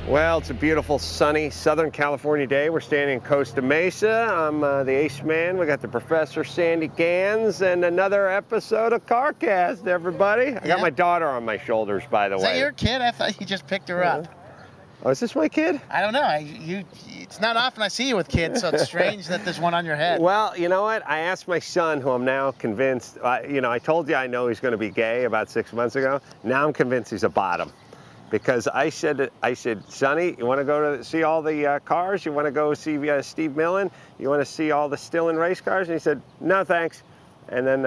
Well, it's a beautiful, sunny Southern California day. We're standing in Costa Mesa. I'm the Ace Man. We got the Professor Sandy Gans and another episode of CarCast, everybody. I got my daughter on my shoulders, by the way. Is that your kid? I thought you just picked her up. Oh, is this my kid? I don't know. It's not often I see you with kids, so it's strange that there's one on your head. Well, you know what? I asked my son, who I'm now convinced, I told you I know he's going to be gay about 6 months ago. Now I'm convinced he's a bottom. Because I said, Sonny, you want to go to see all the cars? You want to go see Steve Millen? You want to see all the Stillen race cars? And he said, no, thanks. And then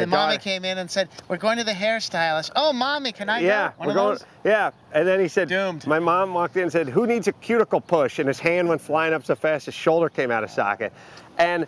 Mommy came in and said, we're going to the hairstylist. Oh, Mommy, can I go? We're going. Yeah, and then he said, doomed. My mom walked in and said, who needs a cuticle push? And his hand went flying up so fast his shoulder came out of socket. And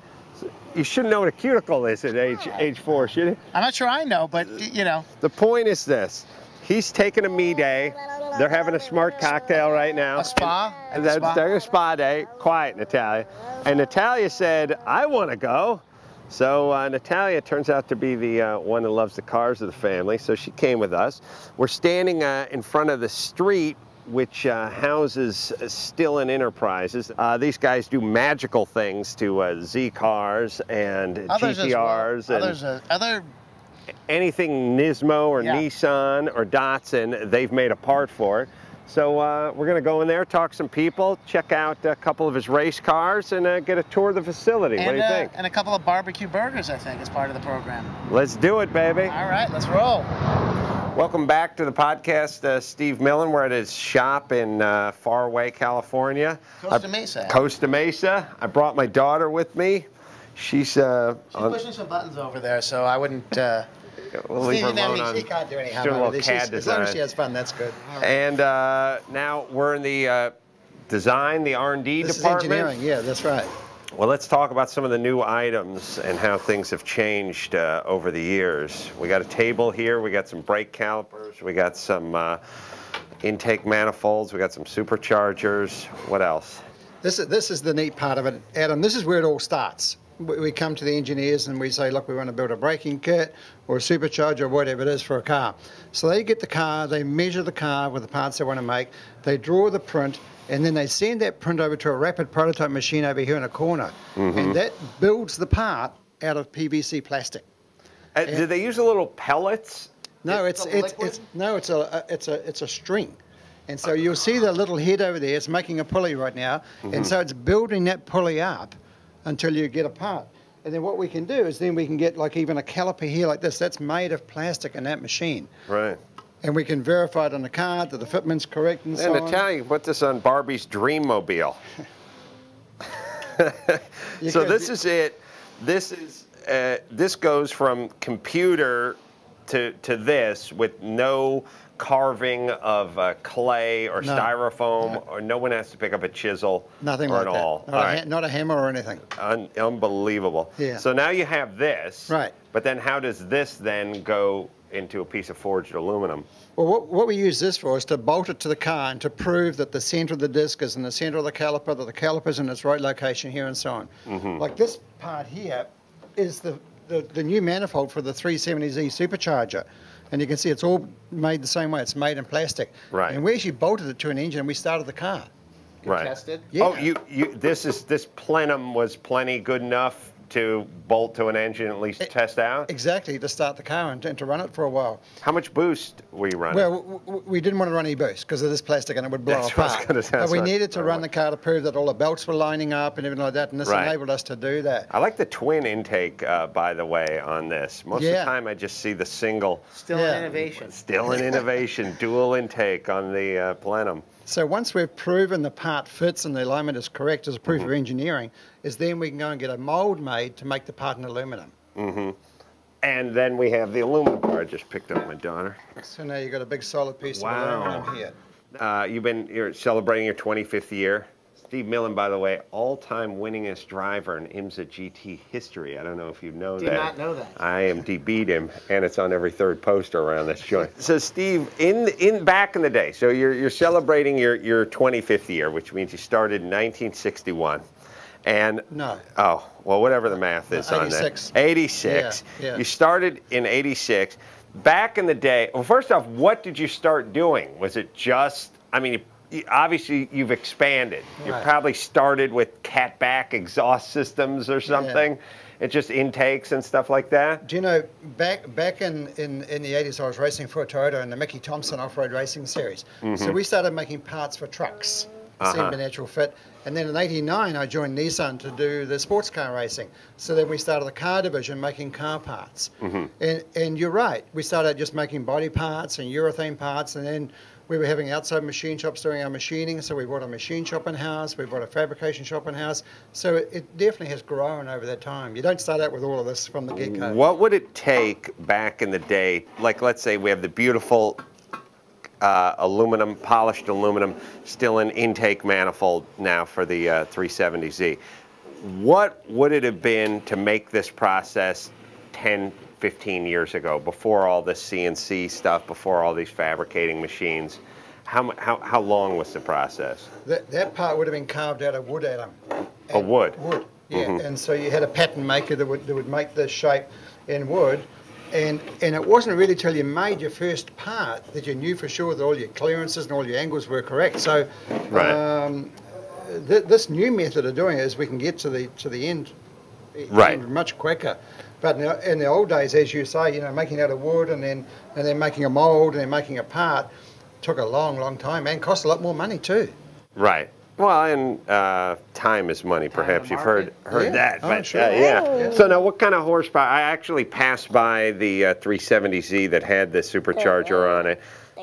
you shouldn't know what a cuticle is at age 4, should you? I'm not sure I know, but you know. The point is this. He's taking a me day. They're having a smart cocktail right now. A spa? They're having a spa day. Quiet, Natalia. And Natalia said, I want to go. So Natalia turns out to be the one that loves the cars of the family, so she came with us. We're standing in front of the street which houses Stillen Enterprises. These guys do magical things to Z cars and GTRs. Well. Other anything Nismo or Nissan or Datsun, they've made a part for it. So we're going to go in there, talk to some people, check out a couple of his race cars, and get a tour of the facility. What do you think? And a couple of barbecue burgers, I think, as part of the program. Let's do it, baby. All right, let's roll. Welcome back to the podcast, Steve Millen. We're at his shop in faraway California. Costa Mesa. Costa Mesa. I brought my daughter with me. She's pushing some buttons over there, so I wouldn't... We'll leave her alone. She can't do any harm. She's doing a little CAD design. As long as she has fun, that's good. Right. And now we're in the design, the R&D department. Is engineering, yeah, that's right. Well, let's talk about some of the new items and how things have changed over the years. We got a table here. We got some brake calipers. We got some intake manifolds. We got some superchargers. What else? This is the neat part of it, Adam. This is where it all starts. We come to the engineers and we say, look, we want to build a braking kit or a supercharger or whatever it is for a car. So they get the car, they measure the car with the parts they want to make, they draw the print, and then they send that print over to a rapid prototype machine over here in a corner. And that builds the part out of PVC plastic. Do they use a little pellets? No, it's a string. And so you'll see the little head over there, it's making a pulley right now, and so it's building that pulley up until you get a part. And then what we can do is then we can get like even a caliper here like this. That's made of plastic in that machine. Right. And we can verify it on the card that the fitment's correct and so on. Natalia, put this on Barbie's Dreammobile. So this is it. This goes from computer to this with no carving of clay or styrofoam, or no one has to pick up a chisel. Nothing or like an that. awl. Not a hammer or anything. Unbelievable. Yeah. So now you have this. Right. But then how does this then go into a piece of forged aluminum? Well, what we use this for is to bolt it to the car and to prove that the center of the disc is in the center of the caliper, that the caliper's in its right location here and so on. Like this part here is the new manifold for the 370Z supercharger. And you can see it's all made the same way. It's made in plastic. Right. And we actually bolted it to an engine and we started the car. Right. Tested? Yeah. Oh, this plenum was plenty good enough to bolt to an engine, at least test out? Exactly, to start the car and to run it for a while. How much boost were you running? Well, we didn't want to run any boost because of this plastic and it would blow apart. What I was gonna say. But we needed to run the car to prove that all the belts were lining up and everything like that, and this enabled us to do that. I like the twin intake, by the way, on this. Most of the time I just see the single. Still an innovation. Still an innovation, dual intake on the plenum. So once we've proven the part fits and the alignment is correct as a proof of engineering, is then we can go and get a mold made to make the part in aluminum. And then we have the aluminum part. I just picked up my daughter. So now you've got a big solid piece of aluminum here. You're celebrating your 25th year. Steve Millen, by the way, all-time winningest driver in IMSA GT history. I don't know if you know that. Did not know that. I beat him, and it's on every third poster around this joint. So, Steve, back in the day, so you're celebrating your 25th year, which means you started in 1961. And no. Oh, well, whatever the math is on that. 86. 86. Yeah. You started in 86. Back in the day, well, first off, what did you start doing? Was it just, I mean, obviously you've expanded. You Right. probably started with catback exhaust systems or something. It's just intakes and stuff like that. Do you know, back in the 80s, I was racing for a Toyota in the Mickey Thompson off-road racing series. So we started making parts for trucks. Seemed a natural fit. And then in '89, I joined Nissan to do the sports car racing. So then we started the car division making car parts. And you're right, we started just making body parts and urethane parts, and then we were having outside machine shops doing our machining, so we bought a machine shop in-house, we bought a fabrication shop in-house. So it definitely has grown over that time. You don't start out with all of this from the get-go. What would it take back in the day, like let's say we have the beautiful aluminum, polished aluminum Stillen intake manifold now for the 370Z. What would it have been to make this process 10, 15 years ago, before all this CNC stuff, before all these fabricating machines? How long was the process? That part would have been carved out of wood, Adam. Of wood? Wood, yeah. And so you had a pattern maker that would make this shape in wood. And it wasn't really till you made your first part that you knew for sure that all your clearances and all your angles were correct. So this new method of doing it is we can get to the end, much quicker. But in the old days, as you say, you know, making out of wood and then making a mold and then making a part took a long time and cost a lot more money too. Right. Well, and time is money. Perhaps you've heard that. Oh, but sure. yeah. So now, what kind of horsepower? I actually passed by the 370Z that had the supercharger on it,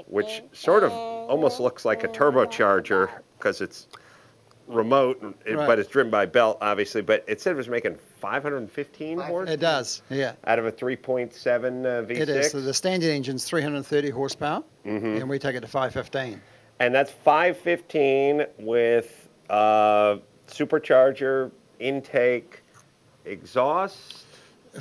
which sort of almost looks like a turbocharger because it's remote, but it's driven by belt, obviously. But it said it was making 515 horsepower. It does, yeah. Out of a 3.7 V6. It is. So the standard engine's 330 horsepower, and we take it to 515. And that's 515 with supercharger, intake, exhaust.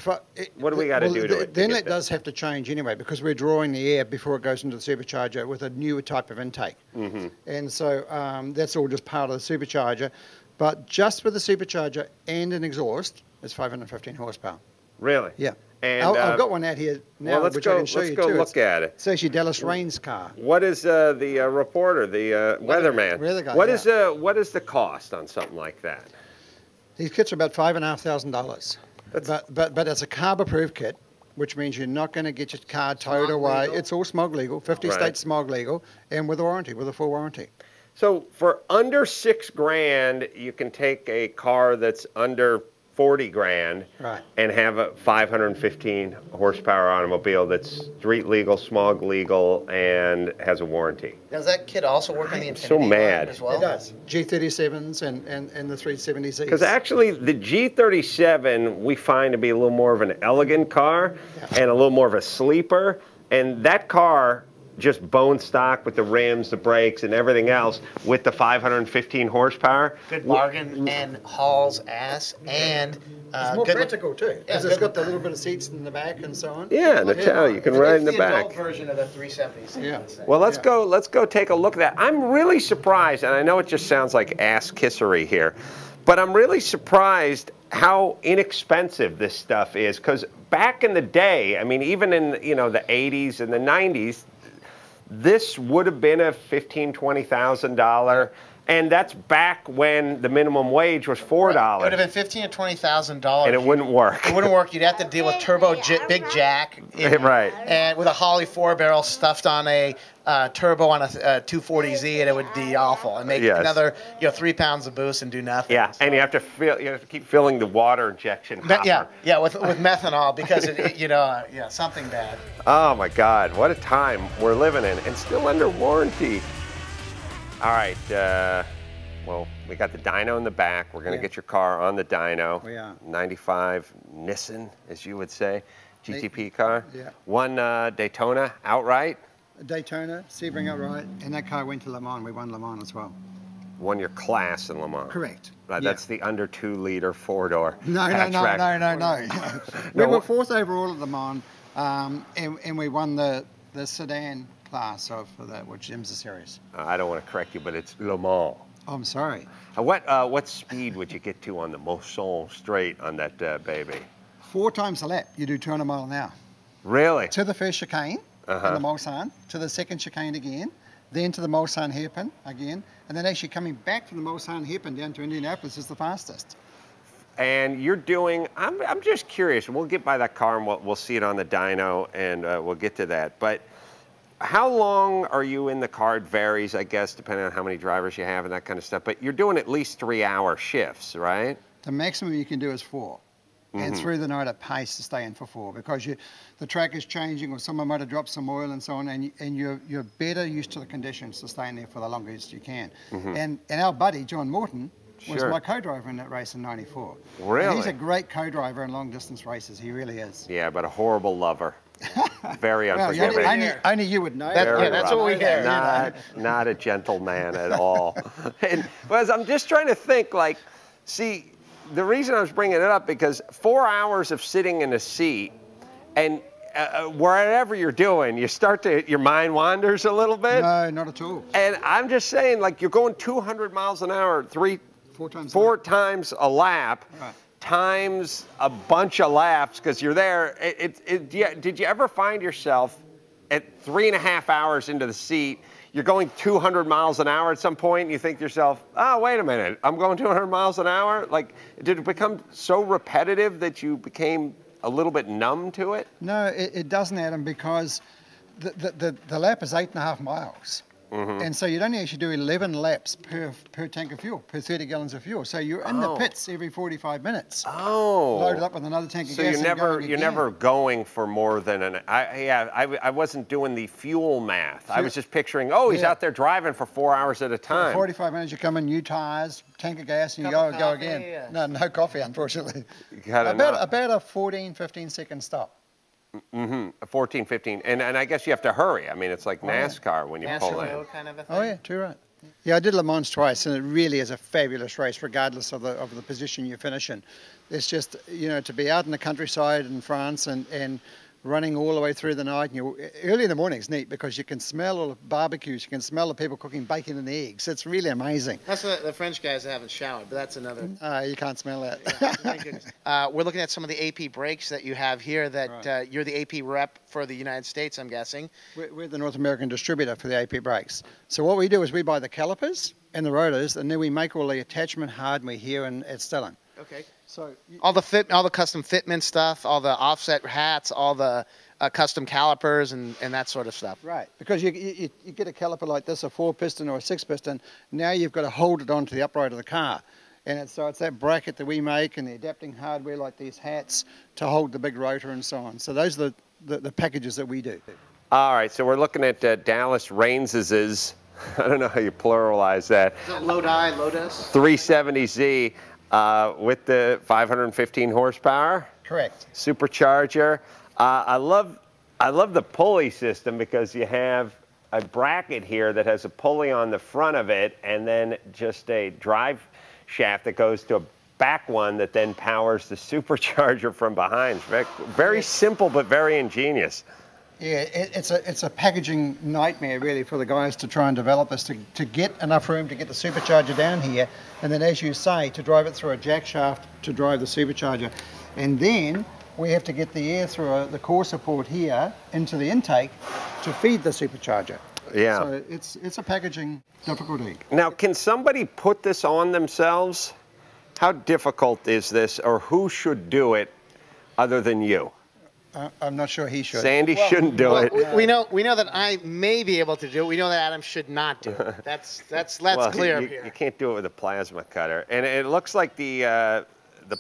What do we got to do to it? The inlet does have to change anyway because we're drawing the air before it goes into the supercharger with a newer type of intake. And so that's all just part of the supercharger. But just with the supercharger and an exhaust, it's 515 horsepower. Really? Yeah. And I've got one out here now, well, which I can show you too. Let's go look at it. It's actually Dallas Rain's car. What is the reporter, the weatherman? Weather guy, What is the cost on something like that? These kits are about $5,500. But it's a carb-approved kit, which means you're not going to get your car towed away. It's all smog legal, 50 states smog legal, and with a warranty, with a full warranty. So for under $6 grand, you can take a car that's under 40 grand and have a 515 horsepower automobile that's street legal, smog legal, and has a warranty. Does that kit also work on the Infiniti so mad. line as well? It does. G37s and the 370Zs. Because actually the G37 we find to be a little more of an elegant car and a little more of a sleeper, and that car just bone stock with the rims, the brakes, and everything else with the 515 horsepower. Good bargain and hauls ass and it's more good practical too, because it's got the little bit of seats in the back and so on. Yeah, Natalia, you can ride in the back. It's the adult version of the 370s. Yeah. Well, let's go take a look at that. I'm really surprised, and I know it just sounds like ass kissery here, but I'm really surprised how inexpensive this stuff is. Because back in the day, I mean, even in the 80s and the 90s, this would have been a $15,000, $20,000, and that's back when the minimum wage was $4. It would have been $15,000 to $20,000, and it wouldn't work. It wouldn't work. You'd have to deal with big jack, right? And with a Holly 4-barrel stuffed on a turbo on a 240Z, and it would be awful. And make another 3 pounds of boost and do nothing. Yeah, and you have to keep filling the water injection hopper. Yeah, with methanol because something bad. Oh my God, what a time we're living in, and still under warranty. All right, well, we got the dyno in the back. We're going to get your car on the dyno. We are. 95 Nissan, as you would say, GTP car. Yeah. One Daytona outright. Daytona, Sebring outright, and that car went to Le Mans. We won Le Mans as well. Won your class in Le Mans. Correct. Right, that's the under 2-liter 4-door. No. We were fourth overall at Le Mans, and we won the sedan class of that, which IMSA series. I don't want to correct you, but it's Le Mans. Oh, I'm sorry. What speed would you get to on the Mousson straight on that baby? 4 times a lap. You do 200 miles an hour. Really? To the first chicane, in the Mulsanne, to the second chicane again, then to the Mulsanne hairpin again, and then actually coming back from the Mulsanne hairpin down to Indianapolis is the fastest. And you're doing, I'm just curious, we'll get by that car and we'll see it on the dyno, and we'll get to that. But how long are you in the car? It varies, I guess, depending on how many drivers you have and that kind of stuff. But you're doing at least 3-hour shifts, right? The maximum you can do is 4. And through the night at pace to stay in for 4, because the track is changing, or someone might have dropped some oil and so on, and you're better used to the conditions to stay in there for the longest you can. And our buddy John Morton was my co-driver in that race in '94. Really? And he's a great co-driver in long distance races. He really is. Yeah, but a horrible lover. Very unforgiving. Well, only you would know. That's what we hear. Not a gentleman at all. And but I'm just trying to think, like, see. The reason I was bringing it up, because 4 hours of sitting in a seat, and wherever you're doing, your mind wanders a little bit. No, not at all. And I'm just saying, like, you're going 200 miles an hour, four times a lap, right, times a bunch of laps, because you're there. Did you ever find yourself at 3.5 hours into the seat, you're going 200 miles an hour at some point, and you think to yourself, oh, wait a minute, I'm going 200 miles an hour? Like, did it become so repetitive that you became a little bit numb to it? No, it doesn't, Adam, because the lap is 8.5 miles. And so you'd only actually do 11 laps per tank of fuel, per 30 gallons of fuel. So you're in the pits every 45 minutes. Oh. Loaded up with another tank of gas. So you're never going for more than I wasn't doing the fuel math. I was just picturing, he's out there driving for 4 hours at a time. 45 minutes, you come in, new tires, tank of gas, and you go again. Yeah. No coffee, unfortunately. About a 14, 15 second stop. 14, 15, and I guess you have to hurry. I mean, it's like NASCAR when you pull in. Kind of a thing. Oh yeah, too right. Yeah, I did Le Mans twice, and it really is a fabulous race, regardless of the position you finish in. It's just, to be out in the countryside in France and running all the way through the night. And early in the morning is neat, because you can smell all the barbecues, you can smell the people cooking bacon and eggs. It's really amazing. That's the French guys that haven't showered, but that's another. You can't smell that. Yeah, we're looking at some of the AP brakes that you have here. That you're the AP rep for the United States, I'm guessing. We're the North American distributor for the AP brakes. So what we do is we buy the calipers and the rotors, and then we make all the attachment hardware here at Stillen. Okay. So all the custom fitment stuff, all the offset hats, all the custom calipers and that sort of stuff. Right, because you get a caliper like this, a 4-piston or a 6-piston. Now you've got to hold it onto the upright of the car, and it's that bracket that we make and the adapting hardware like these hats to hold the big rotor and so on. So those are the packages that we do. All right, so we're looking at Dallas Rains's. I don't know how you pluralize that. Is that Lotus? 370Z. With the 515 horsepower. Correct. Supercharger. I love the pulley system, because you have a bracket here that has a pulley on the front of it, and then just a drive shaft that goes to a back one that then powers the supercharger from behind. It's very simple, but very ingenious. Yeah, it's a packaging nightmare, really, for the guys to try and develop this, to get enough room to get the supercharger down here, and then, as you say, to drive it through a jack shaft to drive the supercharger. And then we have to get the air through the core support here into the intake to feed the supercharger. Yeah. So it's a packaging difficulty. Now, can somebody put this on themselves? How difficult is this, or who should do it other than you? I'm not sure he should. Sandy shouldn't do it. We know that I may be able to do it. We know that Adam should not do it. That's clear here. You can't do it with a plasma cutter. And it looks like the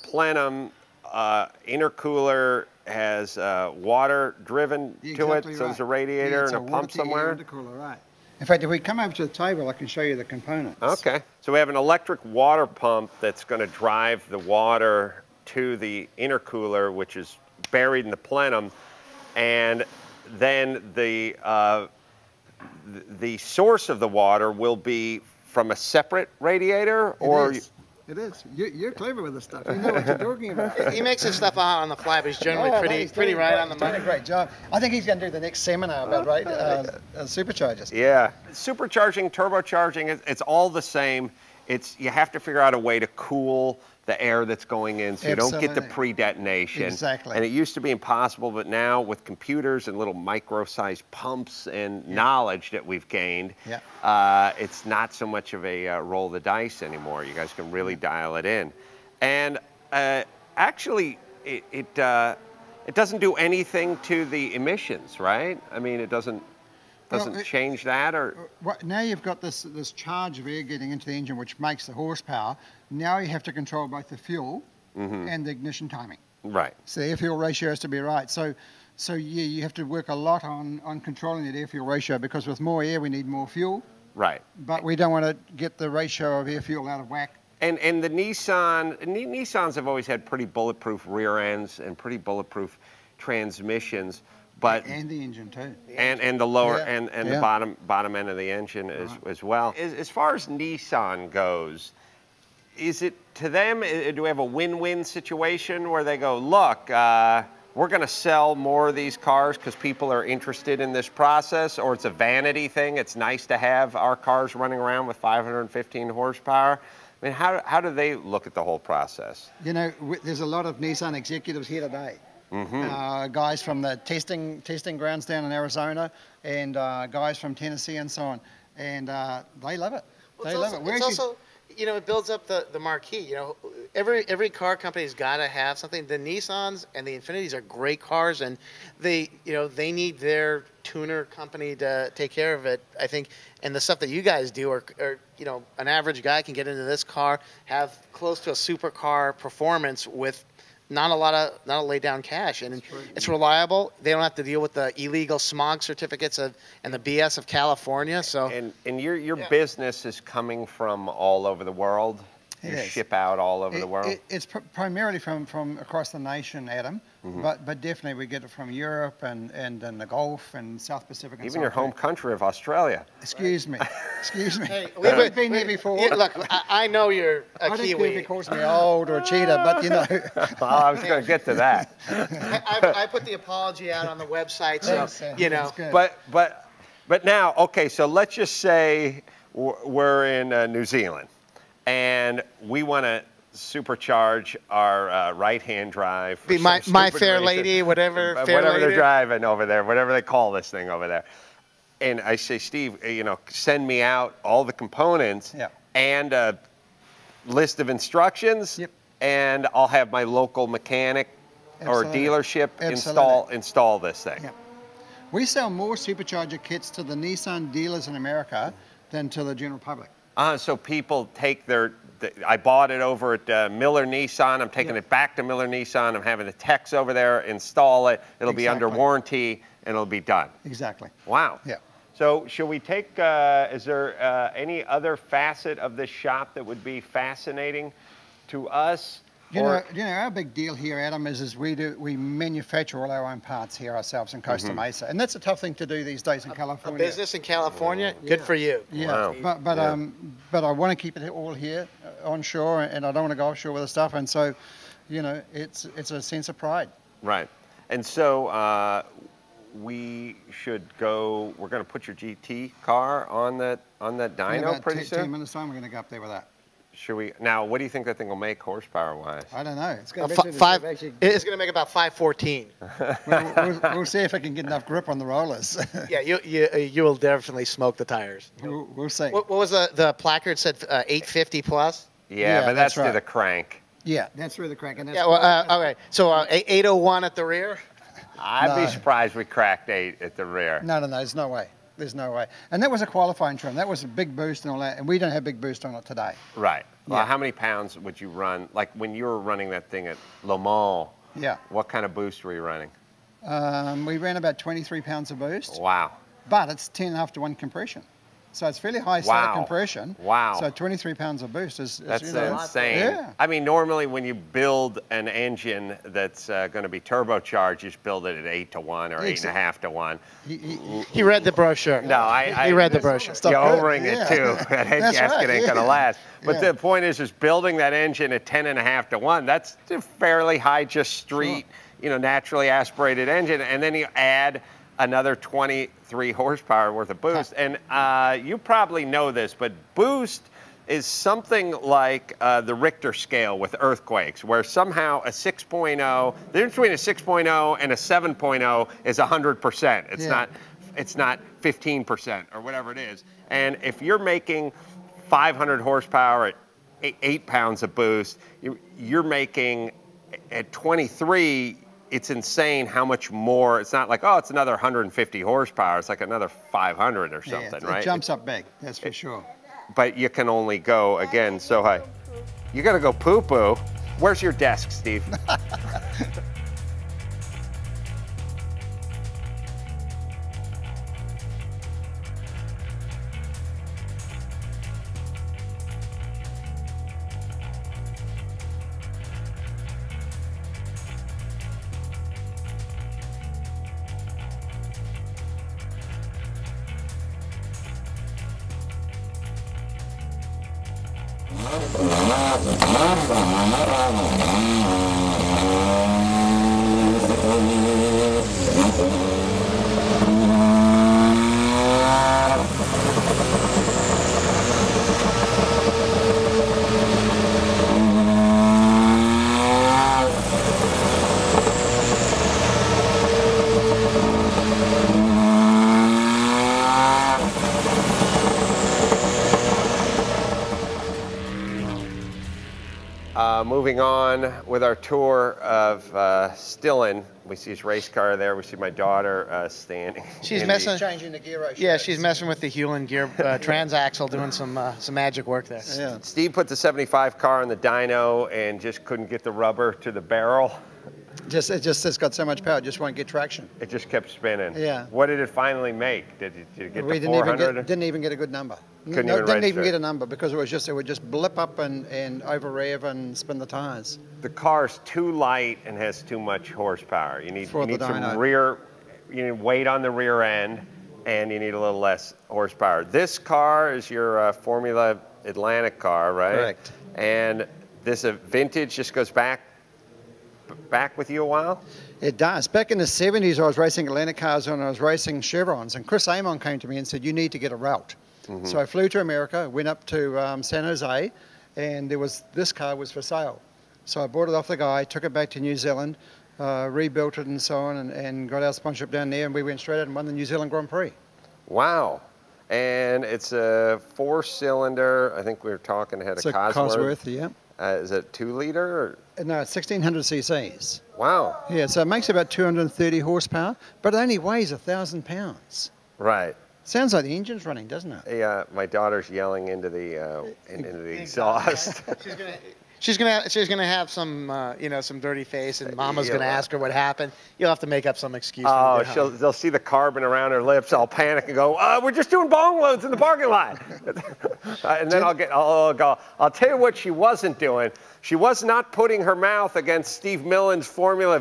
plenum intercooler has water driven to it. So there's a radiator and a pump somewhere. Intercooler, right. In fact, if we come over to the table, I can show you the components. Okay. So we have an electric water pump that's going to drive the water to the intercooler, which is buried in the plenum, and then the source of the water will be from a separate radiator, or it is. You're clever with this stuff. You know what you're talking about. He makes his stuff out on the fly, but he's generally pretty right on the money. He's doing a great job. I think he's going to do the next seminar about superchargers. Yeah, supercharging, turbocharging, it's all the same. You have to figure out a way to cool the air that's going in, so you don't get the pre-detonation. Exactly. And it used to be impossible, but now with computers and little micro-sized pumps and knowledge that we've gained, it's not so much of a roll the dice anymore. You guys can really dial it in. And actually, it doesn't do anything to the emissions, right? I mean, it doesn't change that, or now you've got this charge of air getting into the engine, which makes the horsepower. Now you have to control both the fuel and the ignition timing. Right. So the air-fuel ratio has to be right. So yeah, you have to work a lot on controlling that air-fuel ratio, because with more air we need more fuel. Right. But we don't want to get the ratio of air-fuel out of whack. And the Nissans have always had pretty bulletproof rear ends and pretty bulletproof transmissions. But and the engine too. And the lower and the bottom end of the engine as well. As far as Nissan goes, is it to them, do we have a win-win situation where they go, look, we're going to sell more of these cars because people are interested in this process, or it's a vanity thing, it's nice to have our cars running around with 515 horsepower? I mean, how do they look at the whole process? You know, there's a lot of Nissan executives here today. Guys from the testing grounds down in Arizona, and guys from Tennessee and so on, and they love it. They love it. It's also, you know, it builds up the marquee. You know, every car company's got to have something. The Nissans and the Infinitis are great cars, and they need their tuner company to take care of it, I think. And the stuff that you guys do are you know, an average guy can get into this car, have close to a supercar performance with not a lot of lay down cash, and it's reliable. They don't have to deal with the illegal smog certificates and the BS of California. So and your business is coming from all over the world. You ship out all over the world. It's primarily from across the nation, Adam. But definitely we get it from Europe and the Gulf and South Pacific. And even your home country of Australia. Excuse me. Hey, we've been here before. Yeah, look, I know you're a I Kiwi. don't care if he calls me old or a cheater, but you know. Well, I was going to get to that. I put the apology out on the website, so you know. But now, okay, so let's just say we're in New Zealand, and we want to supercharge our right-hand drive. Be my fair lady, whatever they're driving over there, whatever they call this thing over there. And I say, Steve, you know, send me out all the components and a list of instructions, and I'll have my local mechanic or dealership install this thing. We sell more supercharger kits to the Nissan dealers in America than to the general public. So people take I bought it over at Miller Nissan. I'm taking it back to Miller Nissan. I'm having the techs over there install it. It'll be under warranty, and it'll be done. Exactly. Wow. Yeah. So should we take, is there any other facet of this shop that would be fascinating to us? You know, our big deal here, Adam, is we manufacture all our own parts here ourselves in Costa Mesa, and that's a tough thing to do these days in California. A business in California, good for you. Yeah, wow. But I want to keep it all here onshore, and I don't want to go offshore with the stuff, and so, you know, it's a sense of pride. Right, and so we should go. We're going to put your GT car on that dyno pretty soon. 10 minutes time, we're going to go up there with that. Should we now? What do you think that thing will make horsepower-wise? I don't know. It's going to it's going to make about 514. We'll see if I can get enough grip on the rollers. Yeah, you will definitely smoke the tires. We'll see. What was the placard said? 850 plus. Yeah, but that's through the crank. Yeah, that's through the crank. And that's okay. So 801 at the rear. I'd be surprised we cracked 8 at the rear. No, there's no way. There's no way. And that was a qualifying trim. That was a big boost and all that. And we don't have big boost on it today. Right. Well, how many pounds would you run? Like when you were running that thing at Le Mans, what kind of boost were you running? We ran about 23 pounds of boost. Wow. But it's 10.5 to 1 compression. So it's fairly high static compression. Wow. So 23 pounds of boost is that's insane. Yeah. I mean, normally when you build an engine that's going to be turbocharged, you just build it at 8 to 1 or 8.5 to 1. He read the brochure. No, he read the brochure. You're O-ring it too. That head gasket ain't going to last. But the point is building that engine at 10.5 to 1. That's a fairly high, just street, you know, naturally aspirated engine, and then you add another 23 horsepower worth of boost. And you probably know this, but boost is something like the Richter scale with earthquakes, where somehow a 6.0, the difference between a 6.0 and a 7.0 is 100%. It's not 15% or whatever it is. And if you're making 500 horsepower at 8 pounds of boost, you're making at 23, it's insane how much more. It's not like, oh, it's another 150 horsepower. It's like another 500 or something, right? It jumps up big, that's for sure. But you can only go, again, so high. You got to go poo-poo. Where's your desk, Steve? Moving on with our tour of Stillen, we see his race car there. We see my daughter standing. She's Changing the gear ratio. Yeah, she's messing with the Hewlin gear transaxle, doing some magic work there. Yeah. Steve put the 75 car on the dyno and just couldn't get the rubber to the barrel. It's got so much power, it just won't get traction. It just kept spinning. Yeah. What did it finally make? Did it get We to 400? didn't even get a good number. Couldn't No, even didn't register even it. get a number because it would just blip up and over rev and spin the tires. The car's too light and has too much horsepower. You need For the some dyno. you need weight on the rear end, and you need a little less horsepower. This car is your Formula Atlantic car, right? Correct. And this vintage just goes back with you a while? It does. Back in the 70s, I was racing Atlantic cars and I was racing Chevrons, and Chris Amon came to me and said, you need to get a route. Mm-hmm. So I flew to America, went up to San Jose, and this car was for sale. So I bought it off the guy, took it back to New Zealand, rebuilt it and so on, and got our sponsorship down there, and we went straight out and won the New Zealand Grand Prix. Wow. And it's a 4-cylinder, I think we were talking ahead It's of a Cosworth. yeah. Is it 2-liter? Or? No, it's 1600 cc's. Wow. Yeah, so it makes about 230 horsepower, but it only weighs 1,000 pounds. Right. Sounds like the engine's running, doesn't it? Yeah, my daughter's yelling into the exhaust. She's gonna have some some dirty face, and Mama's gonna ask her what happened. You'll have to make up some excuse. Oh, they'll see the carbon around her lips. I'll panic and go, we're just doing bong loads in the parking lot. And then I'll go, I'll tell you what she wasn't doing. She was not putting her mouth against Steve Millen's Formula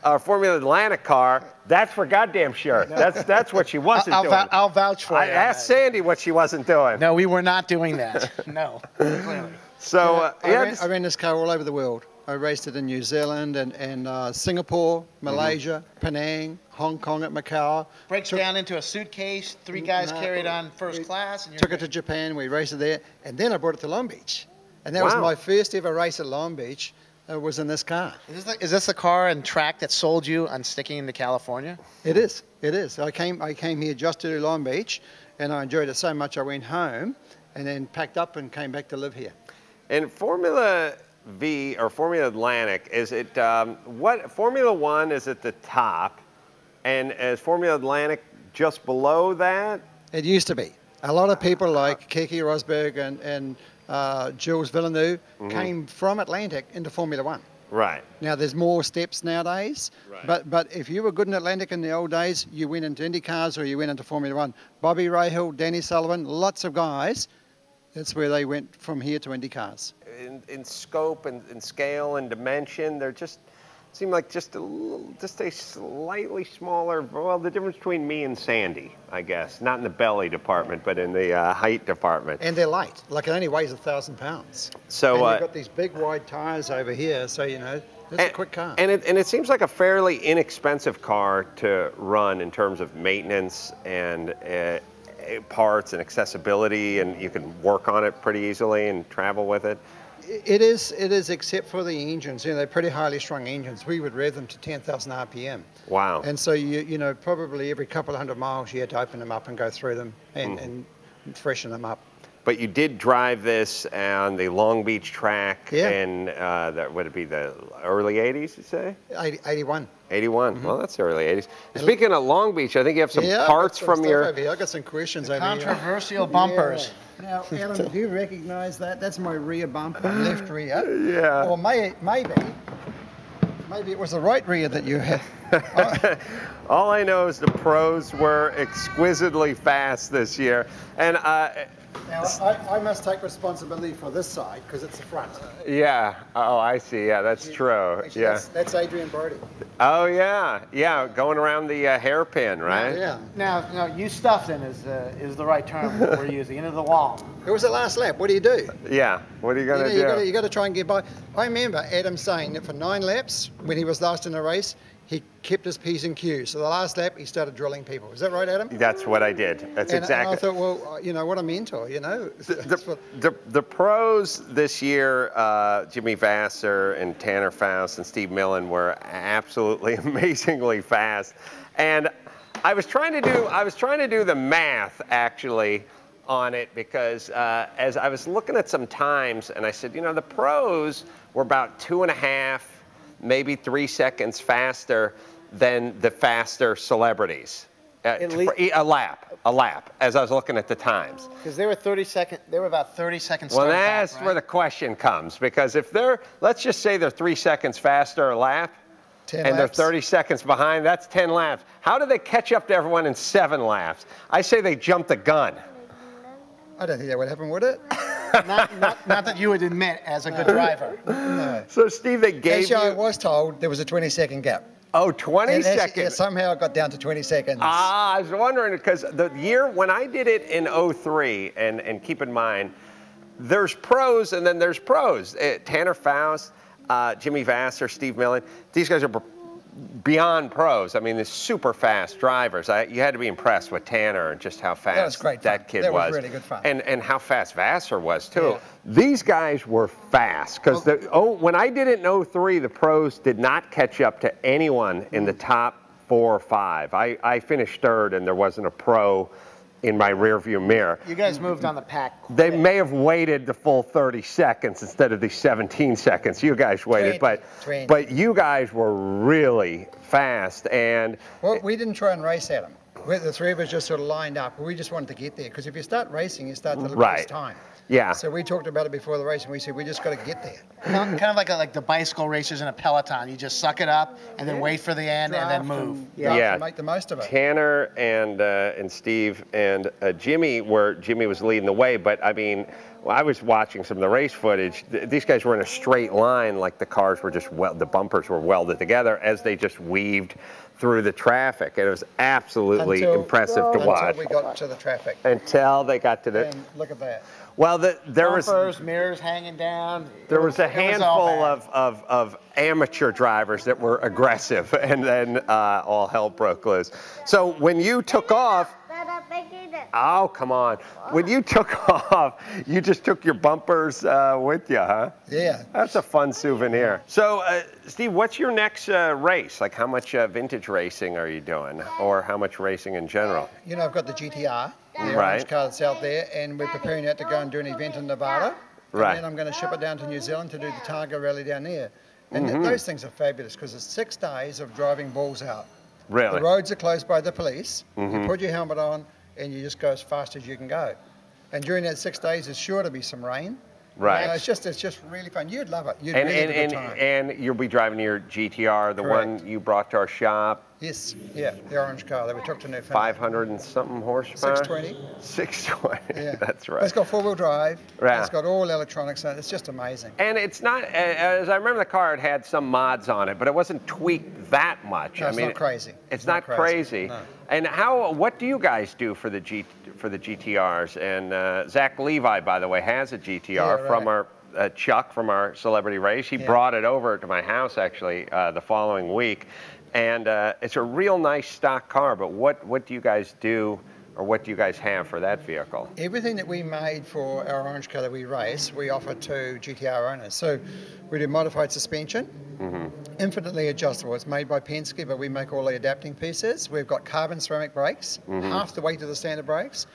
Atlantic car. That's for goddamn sure. That's what she wasn't doing. I'll vouch for it. I asked Sandy what she wasn't doing. No, we were not doing that. No, clearly. So I ran this car all over the world. I raced it in New Zealand and Singapore, Malaysia, Penang, Hong Kong at Macau. Breaks down into a suitcase. 3 guys carried on first class. And Took it to Japan. We raced it there, and then I brought it to Long Beach, and that was my first ever race at Long Beach. Was in this car. Is this the car and track that sold you on sticking into California? It is. It is. I came here just to do Long Beach, and I enjoyed it so much I went home, and then packed up and came back to live here. And Formula V or Formula Atlantic, is it what Formula One is at the top, and is Formula Atlantic just below that? It used to be. A lot of people like Keke Rosberg and Jules Villeneuve came from Atlantic into Formula One. Right. Now there's more steps nowadays, but if you were good in Atlantic in the old days, you went into Indy cars or you went into Formula One. Bobby Rahal, Danny Sullivan, lots of guys. That's where they went from here to Indy cars. In scope and scale and dimension, they're just seem like just a slightly smaller. Well, the difference between me and Sandy, I guess, not in the belly department, but in the height department. And they're light. Like it only weighs 1,000 pounds. So and you've got these big wide tires over here, so it's a quick car. And it seems like a fairly inexpensive car to run in terms of maintenance and parts and accessibility, and you can work on it pretty easily and travel with it? It is, except for the engines. You know, they're pretty highly strung engines. We would rev them to 10,000 RPM. Wow. And so, you know, probably every couple of hundred miles you had to open them up and go through them and freshen them up. But you did drive this on the Long Beach track in, that would it be the early 80s, you say? 81. 81. Well, that's the early 80s. Speaking of Long Beach, I think you have some parts from your... I've got some questions over here. Controversial bumpers. Now, Adam, do you recognise that? That's my rear bumper, left rear. Yeah. Or maybe it was the right rear that you had. All I know is the pros were exquisitely fast this year. And now, I must take responsibility for this side because it's the front. yeah. Oh, I see. Yeah, that's true. Actually, yeah. That's Adrian Brody. Oh, yeah. Yeah, going around the hairpin, right? Yeah. Now, you stuffed in is the right term that we're using. Into the wall. It was the last lap. What do you do? Yeah. What are you going to do? You got to try and get by. I remember Adam saying that for 9 laps, when he was last in a race, he kept his P's and Q's. So the last lap, he started drilling people. Is that right, Adam? That's what I did. That's and exactly. I thought, well, you know, what a mentor, you know. The pros this year, Jimmy Vasser and Tanner Faust and Steve Millen were absolutely amazingly fast. And I was trying to do the math actually on it because as I was looking at some times, and I said, you know, the pros were about 2.5, maybe 3 seconds faster than the faster celebrities. A lap, as I was looking at the times. Because they were about 30 seconds. Well, that's where the question comes, because if let's just say they're 3 seconds faster a lap, and they're 30 seconds behind, that's 10 laps. How do they catch up to everyone in 7 laps? I say they jumped the gun. I don't think that would happen, would it? not that you would admit as a good driver. No. So, Steve, they gave you... I was told there was a 20-second gap. Oh, 20 seconds. Yeah, somehow it got down to 20 seconds. I was wondering, because the year when I did it in 03, and keep in mind, there's pros and then there's pros. Tanner Faust, Jimmy Vasser, Steve Millen, these guys are beyond pros. I mean, they're super fast drivers. You had to be impressed with Tanner and just how fast that kid was. That was really good fun. And how fast Vasser was, too. Yeah. These guys were fast, because when I did it in 03, the pros did not catch up to anyone in the top 4 or 5. I finished 3rd, and there wasn't a pro in my rearview mirror. You guys moved on the pack quick. They may have waited the full 30 seconds instead of the 17 seconds you guys waited, but you guys were really fast. And well, we didn't try and race at them. The 3 of us just sort of lined up. We just wanted to get there, because if you start racing, you start to lose time. Yeah. So we talked about it before the race, and we said we just got to get there. Kind of like the bicycle racers in a peloton. You just suck it up and then wait for the end and then move. And make the most of it. Tanner and Steve and Jimmy was leading the way, but I mean, I was watching some of the race footage. These guys were in a straight line, like the cars were just the bumpers were welded together as they just weaved through the traffic. And it was absolutely impressive to watch. Until we got to the traffic. Until they got to the... And look at that. Well, there was mirrors hanging down. There was a handful of amateur drivers that were aggressive, and then all hell broke loose. So when you took off, oh come on! When you took off, you just took your bumpers with you, huh? Yeah. That's a fun souvenir. So, Steve, what's your next race? Like, how much vintage racing are you doing, or how much racing in general? You know, I've got the GTR. The orange car that's out there, and we're preparing that to go and do an event in Nevada. And then I'm going to ship it down to New Zealand to do the Targa Rally down there. And those things are fabulous, because it's 6 days of driving balls out. Really? The roads are closed by the police. You put your helmet on, and you just go as fast as you can go. And during that 6 days, there's sure to be some rain. Right. It's just really fun. You'd love it. You'd really have a good time. And you'll be driving your GTR, the one you brought to our shop. Yes, yeah, the orange car that we took to Newfoundland. 500 and something horsepower? 620. 620, yeah. That's right. It's got 4-wheel drive. Yeah. It's got all electronics on it. It's just amazing. And it's not, as I remember the car, it had some mods on it, but it wasn't tweaked that much. No, it's not crazy. It's not crazy. No. And what do you guys do for the GTRs? And Zach Levi, by the way, has a GTR from our Chuck from our celebrity race. He brought it over to my house actually the following week, and it's a real nice stock car. But what do you guys do Or what do you guys have for that vehicle? Everything that we made for our orange car that we race, we offer to GTR owners. So we do modified suspension, infinitely adjustable. It's made by Penske, but we make all the adapting pieces. We've got carbon ceramic brakes, half the weight of the standard brakes,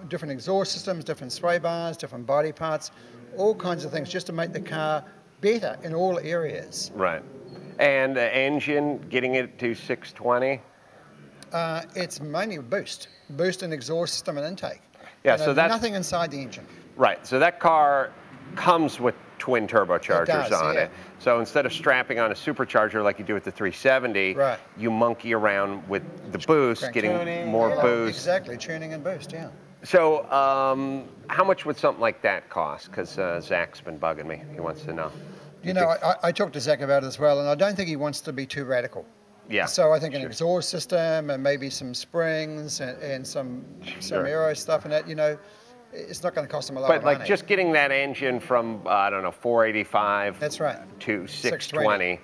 different exhaust systems, different sway bars, different body parts, all kinds of things just to make the car better in all areas. Right. And the engine, getting it to 620? It's mainly boost and exhaust system and intake. Yeah, so that's nothing inside the engine. Right. So that car comes with twin turbochargers on it. So instead of strapping on a supercharger like you do with the 370, you monkey around with the boost, getting more boost. Exactly, tuning and boost, yeah. So how much would something like that cost? Because Zach's been bugging me. He wants to know. You know, I talked to Zach about it as well, and I don't think he wants to be too radical. Yeah. So I think an exhaust system and maybe some springs and some aero stuff and that, you know, it's not going to cost him a lot of money. But like just getting that engine from, I don't know, 485 That's right. to 620.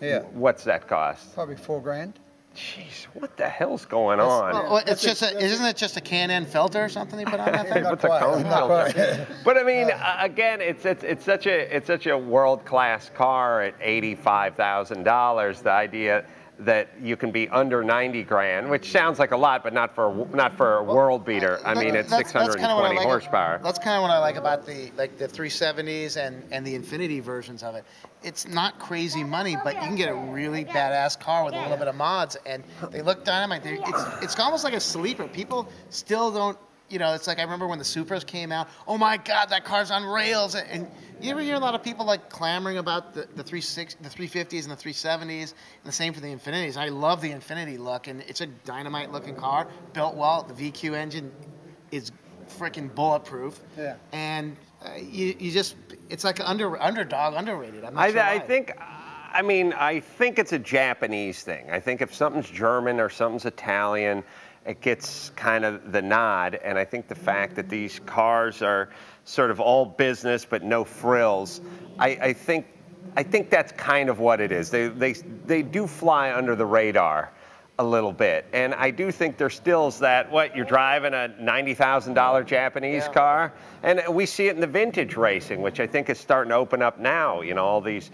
Yeah. What's that cost? Probably $4,000. Jeez, what the hell's going on? Well, it's just isn't it just a Can-Am filter or something you put on that thing? What's a cone filter? But I mean, again, it's such a world-class car at $85,000. The idea that you can be under 90 grand, which sounds like a lot, but not for a world beater. I mean, it's 620 horsepower. That's kind of what I like about the 370s and the Infiniti versions of it. It's not crazy money, but you can get a really badass car with a little bit of mods, and they look dynamite. It's almost like a sleeper. People still don't. You know, it's like I remember when the Supras came out. Oh my God, that car's on rails! And you ever hear a lot of people like clamoring about the 350s and the 370s, and the same for the Infinitis. I love the Infiniti look, and it's a dynamite-looking car, built well. The VQ engine is freaking bulletproof. Yeah. And you just, it's like underdog, underrated. I'm not sure why. I think it's a Japanese thing. I think if something's German or something's Italian, it gets kind of the nod, and I think the fact that these cars are sort of all business but no frills, I think that's kind of what it is. They do fly under the radar a little bit, and I do think there still is that, you're driving a $90,000 Japanese car, and we see it in the vintage racing, which I think is starting to open up now. You know, all these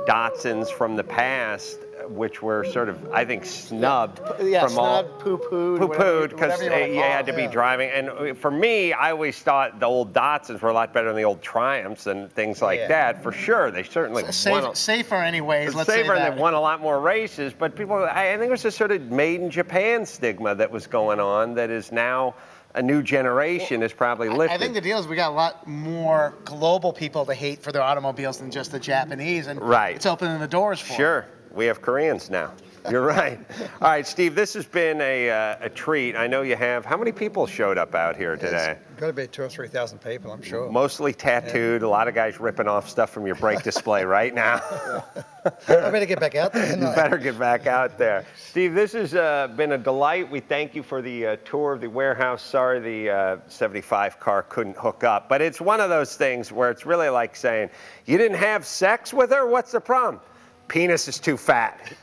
Datsuns from the past, which were sort of, I think, snubbed from all poo-pooed because you had to be driving. And for me, I always thought the old Datsuns were a lot better than the old Triumphs and things like that. For sure, they certainly safer anyways. Let's say safer, and they won a lot more races. But people, I think it was a sort of made in Japan stigma that was going on that is now a new generation is probably lifted. I think the deal is we got a lot more global people to hate for their automobiles than just the Japanese, and it's opening the doors for them. Sure. We have Koreans now. You're right. All right, Steve, this has been a treat. I know you have. How many people showed up out here today? It's got to be 2,000 or 3,000 people, I'm sure. Mostly tattooed. A lot of guys ripping off stuff from your brake display right now. I better get back out there. You better get back out there. Steve, this has been a delight. We thank you for the tour of the warehouse. Sorry the 75 car couldn't hook up. But it's one of those things where it's really like saying, you didn't have sex with her? What's the problem? Penis is too fat.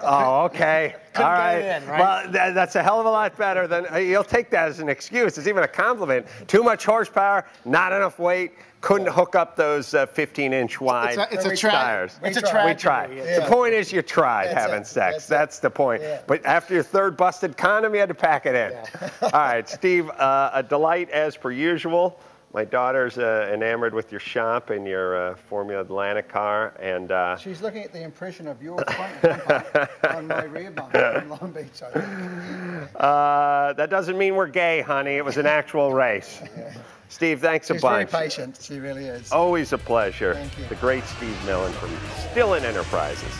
Oh, okay. All right. Well, that's a hell of a lot better than, you'll take that as an excuse. It's even a compliment. Too much horsepower, not enough weight, couldn't hook up those 15-inch wide tires. It's a tragedy. We tried. Yeah. The point is you tried having sex. That's the point. Yeah. But after your third busted condom, you had to pack it in. Yeah. All right, Steve, a delight as per usual. My daughter's enamored with your shop and your Formula Atlanta car, and she's looking at the impression of your front on my rear bumper in Long Beach. That doesn't mean we're gay, honey. It was an actual race. Steve, thanks a bunch. She's very patient. She really is. Always a pleasure. Thank you. The great Steve Millen from Stillen Enterprises.